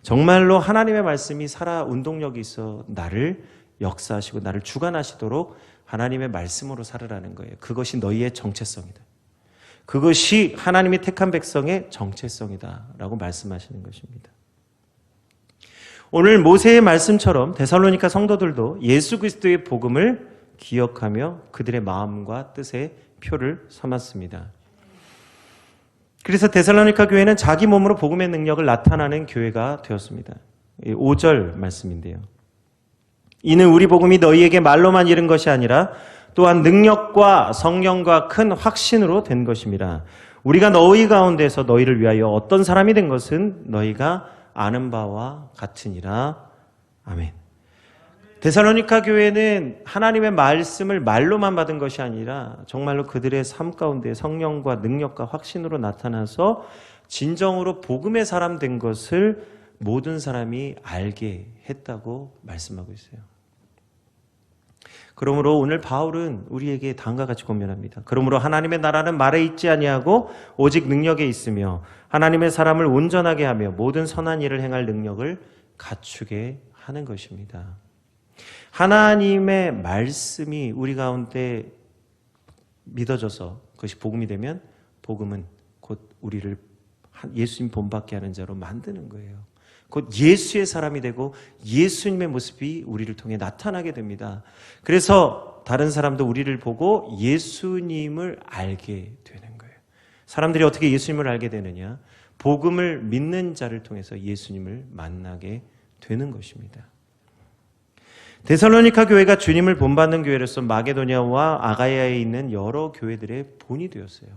정말로 하나님의 말씀이 살아 운동력이 있어 나를 역사하시고 나를 주관하시도록 하나님의 말씀으로 살으라는 거예요. 그것이 너희의 정체성이다. 그것이 하나님이 택한 백성의 정체성이다 라고 말씀하시는 것입니다. 오늘 모세의 말씀처럼 데살로니가 성도들도 예수 그리스도의 복음을 기억하며 그들의 마음과 뜻의 표를 삼았습니다. 그래서 데살로니가 교회는 자기 몸으로 복음의 능력을 나타나는 교회가 되었습니다. 5절 말씀인데요. 이는 우리 복음이 너희에게 말로만 이른 것이 아니라 또한 능력과 성령과 큰 확신으로 된 것입니다. 우리가 너희 가운데서 너희를 위하여 어떤 사람이 된 것은 너희가 아는 바와 같으니라. 아멘. 데살로니가 교회는 하나님의 말씀을 말로만 받은 것이 아니라 정말로 그들의 삶 가운데 성령과 능력과 확신으로 나타나서 진정으로 복음의 사람 된 것을 모든 사람이 알게 했다고 말씀하고 있어요. 그러므로 오늘 바울은 우리에게 다음과 같이 권면합니다. 그러므로 하나님의 나라는 말에 있지 아니하고 오직 능력에 있으며 하나님의 사람을 온전하게 하며 모든 선한 일을 행할 능력을 갖추게 하는 것입니다. 하나님의 말씀이 우리 가운데 믿어져서 그것이 복음이 되면 복음은 곧 우리를 예수님 본받게 하는 자로 만드는 거예요. 곧 예수의 사람이 되고 예수님의 모습이 우리를 통해 나타나게 됩니다. 그래서 다른 사람도 우리를 보고 예수님을 알게 되는 거예요. 사람들이 어떻게 예수님을 알게 되느냐? 복음을 믿는 자를 통해서 예수님을 만나게 되는 것입니다. 데살로니가 교회가 주님을 본받는 교회로서 마게도냐와 아가야에 있는 여러 교회들의 본이 되었어요.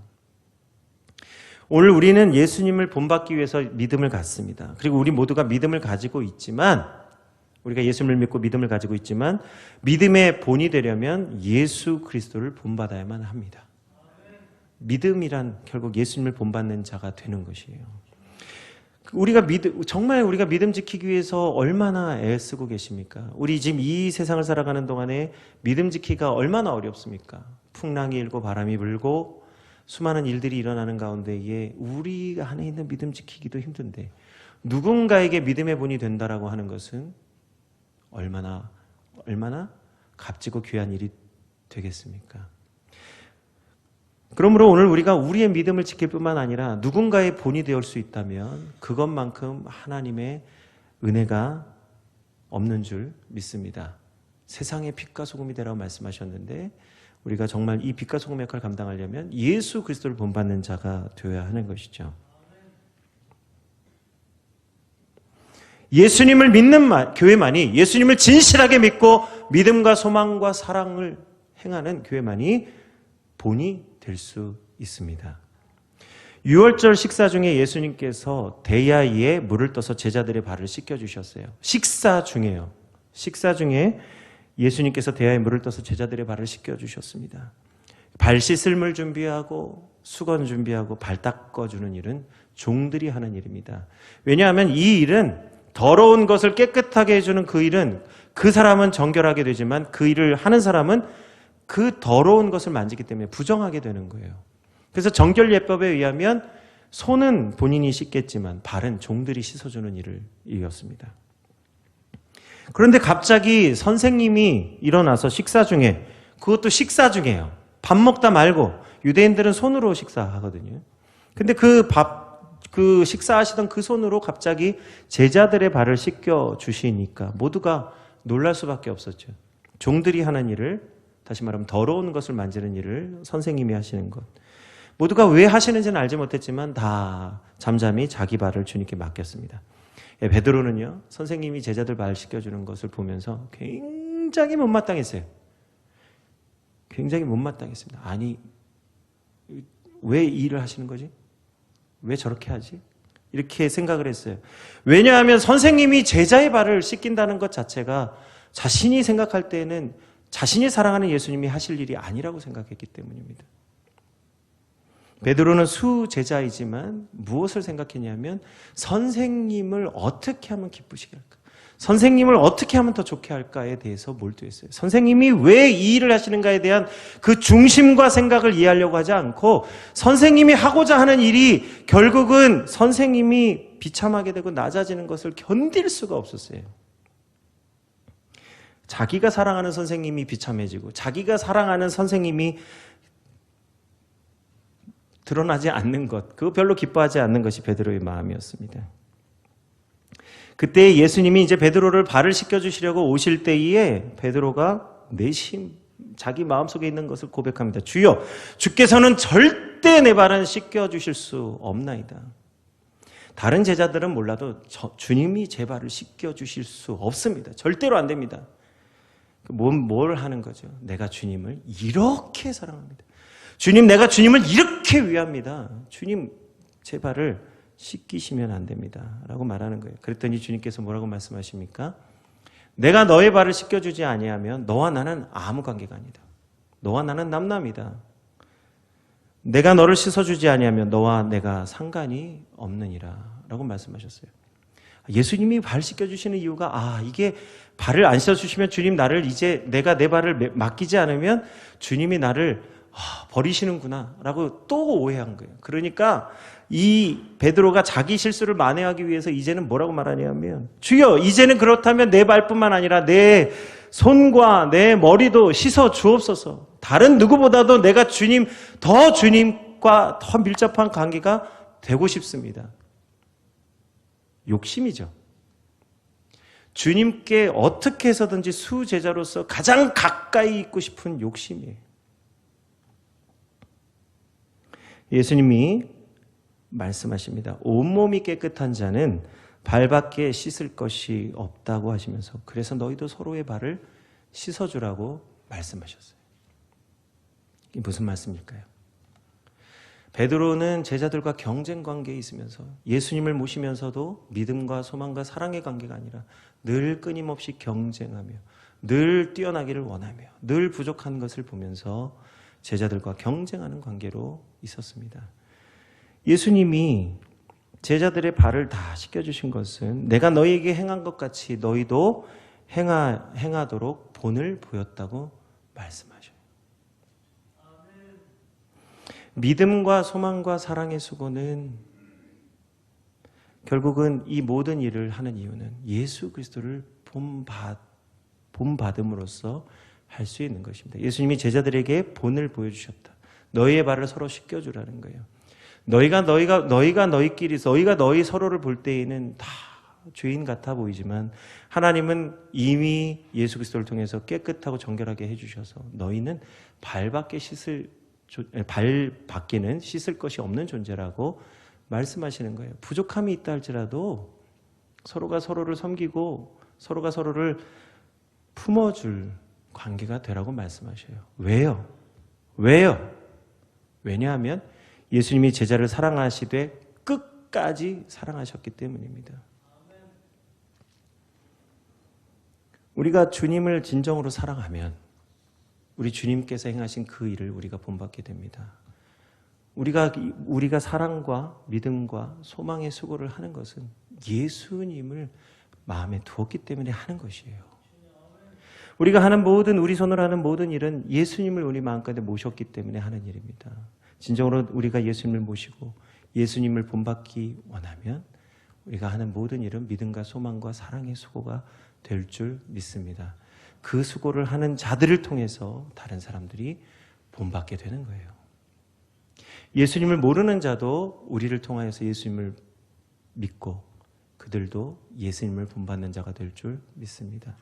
오늘 우리는 예수님을 본받기 위해서 믿음을 갖습니다. 그리고 우리 모두가 믿음을 가지고 있지만, 우리가 예수님을 믿고 믿음을 가지고 있지만 믿음의 본이 되려면 예수 그리스도를 본받아야만 합니다. 믿음이란 결국 예수님을 본받는 자가 되는 것이에요. 정말 우리가 믿음 지키기 위해서 얼마나 애쓰고 계십니까? 우리 지금 이 세상을 살아가는 동안에 믿음 지키기가 얼마나 어렵습니까? 풍랑이 일고 바람이 불고 수많은 일들이 일어나는 가운데에 우리 안에 있는 믿음 지키기도 힘든데 누군가에게 믿음의 본이 된다라고 하는 것은 얼마나 값지고 귀한 일이 되겠습니까? 그러므로 오늘 우리가 우리의 믿음을 지킬 뿐만 아니라 누군가의 본이 되어 수 있다면 그것만큼 하나님의 은혜가 없는 줄 믿습니다. 세상의 빛과 소금이 되라고 말씀하셨는데 우리가 정말 이 빛과 소금의 역할을 감당하려면 예수 그리스도를 본받는 자가 되어야 하는 것이죠. 예수님을 믿는 교회만이, 예수님을 진실하게 믿고 믿음과 소망과 사랑을 행하는 교회만이 본이 될 수 있습니다. 유월절 식사 중에 예수님께서 대야위에 물을 떠서 제자들의 발을 씻겨주셨어요. 식사 중에요. 식사 중에 예수님께서 대야에 물을 떠서 제자들의 발을 씻겨주셨습니다. 발 씻을 물 준비하고 수건 준비하고 발 닦아주는 일은 종들이 하는 일입니다. 왜냐하면 이 일은 더러운 것을 깨끗하게 해주는 그 일은 그 사람은 정결하게 되지만 그 일을 하는 사람은 그 더러운 것을 만지기 때문에 부정하게 되는 거예요. 그래서 정결예법에 의하면 손은 본인이 씻겠지만 발은 종들이 씻어주는 일을 이었습니다. 그런데 갑자기 선생님이 일어나서 식사 중에, 그것도 식사 중에요. 밥 먹다 말고, 유대인들은 손으로 식사하거든요. 근데 그 식사하시던 그 손으로 갑자기 제자들의 발을 씻겨 주시니까 모두가 놀랄 수밖에 없었죠. 종들이 하는 일을, 다시 말하면 더러운 것을 만지는 일을 선생님이 하시는 것. 모두가 왜 하시는지는 알지 못했지만 다 잠잠히 자기 발을 주님께 맡겼습니다. 베드로는요, 선생님이 제자들 발 씻겨주는 것을 보면서 굉장히 못마땅했어요. 굉장히 못마땅했습니다. 아니, 왜 이 일을 하시는 거지? 왜 저렇게 하지? 이렇게 생각을 했어요. 왜냐하면 선생님이 제자의 발을 씻긴다는 것 자체가 자신이 생각할 때는 자신이 사랑하는 예수님이 하실 일이 아니라고 생각했기 때문입니다. 베드로는 수제자이지만 무엇을 생각했냐면 선생님을 어떻게 하면 기쁘시게 할까? 선생님을 어떻게 하면 더 좋게 할까에 대해서 몰두했어요. 선생님이 왜 이 일을 하시는가에 대한 그 중심과 생각을 이해하려고 하지 않고 선생님이 하고자 하는 일이 결국은 선생님이 비참하게 되고 낮아지는 것을 견딜 수가 없었어요. 자기가 사랑하는 선생님이 비참해지고 자기가 사랑하는 선생님이 드러나지 않는 것, 그거 별로 기뻐하지 않는 것이 베드로의 마음이었습니다. 그때 예수님이 이제 베드로를 발을 씻겨주시려고 오실 때에 베드로가 내심 자기 마음속에 있는 것을 고백합니다. 주여, 주께서는 절대 내 발은 씻겨주실 수 없나이다. 다른 제자들은 몰라도 주님이 제 발을 씻겨주실 수 없습니다. 절대로 안 됩니다. 뭘 하는 거죠? 내가 주님을 이렇게 사랑합니다. 주님, 내가 주님을 이렇게 위합니다. 주님, 제 발을 씻기시면 안 됩니다. 라고 말하는 거예요. 그랬더니 주님께서 뭐라고 말씀하십니까? 내가 너의 발을 씻겨주지 아니하면 너와 나는 아무 관계가 아니다. 너와 나는 남남이다. 내가 너를 씻어주지 아니하면 너와 내가 상관이 없느니라. 라고 말씀하셨어요. 예수님이 발 씻겨주시는 이유가 이게 발을 안 씻어주시면 주님 나를 이제 내가 내 발을 맡기지 않으면 주님이 나를 버리시는구나 라고 또 오해한 거예요. 그러니까 이 베드로가 자기 실수를 만회하기 위해서 이제는 뭐라고 말하냐면 주여, 이제는 그렇다면 내 발뿐만 아니라 내 손과 내 머리도 씻어 주옵소서. 다른 누구보다도 내가 주님과 더 밀접한 관계가 되고 싶습니다. 욕심이죠. 주님께 어떻게 해서든지 수제자로서 가장 가까이 있고 싶은 욕심이에요. 예수님이 말씀하십니다. 온몸이 깨끗한 자는 발밖에 씻을 것이 없다고 하시면서 그래서 너희도 서로의 발을 씻어주라고 말씀하셨어요. 이게 무슨 말씀일까요? 베드로는 제자들과 경쟁 관계에 있으면서 예수님을 모시면서도 믿음과 소망과 사랑의 관계가 아니라 늘 끊임없이 경쟁하며 늘 뛰어나기를 원하며 늘 부족한 것을 보면서 제자들과 경쟁하는 관계로 있었습니다. 예수님이 제자들의 발을 다 씻겨주신 것은 내가 너희에게 행한 것 같이 너희도 행하도록 본을 보였다고 말씀하셔요. 믿음과 소망과 사랑의 수고는 결국은 이 모든 일을 하는 이유는 예수 그리스도를 본받음으로써 할 수 있는 것입니다. 예수님이 제자들에게 본을 보여주셨다. 너희의 발을 서로 씻겨주라는 거예요. 너희가 너희 서로를 볼 때에는 다 죄인 같아 보이지만 하나님은 이미 예수 그리스도를 통해서 깨끗하고 정결하게 해주셔서 너희는 발 밖에는 씻을 것이 없는 존재라고 말씀하시는 거예요. 부족함이 있다 할지라도 서로가 서로를 섬기고 서로가 서로를 품어줄 관계가 되라고 말씀하셔요. 왜요? 왜냐하면 예수님이 제자를 사랑하시되 끝까지 사랑하셨기 때문입니다. 우리가 주님을 진정으로 사랑하면 우리 주님께서 행하신 그 일을 우리가 본받게 됩니다. 우리가 사랑과 믿음과 소망의 수고를 하는 것은 예수님을 마음에 두었기 때문에 하는 것이에요. 우리가 하는 우리 손으로 하는 모든 일은 예수님을 우리 마음가운데 모셨기 때문에 하는 일입니다. 진정으로 우리가 예수님을 모시고 예수님을 본받기 원하면 우리가 하는 모든 일은 믿음과 소망과 사랑의 수고가 될 줄 믿습니다. 그 수고를 하는 자들을 통해서 다른 사람들이 본받게 되는 거예요. 예수님을 모르는 자도 우리를 통하여서 예수님을 믿고 그들도 예수님을 본받는 자가 될 줄 믿습니다.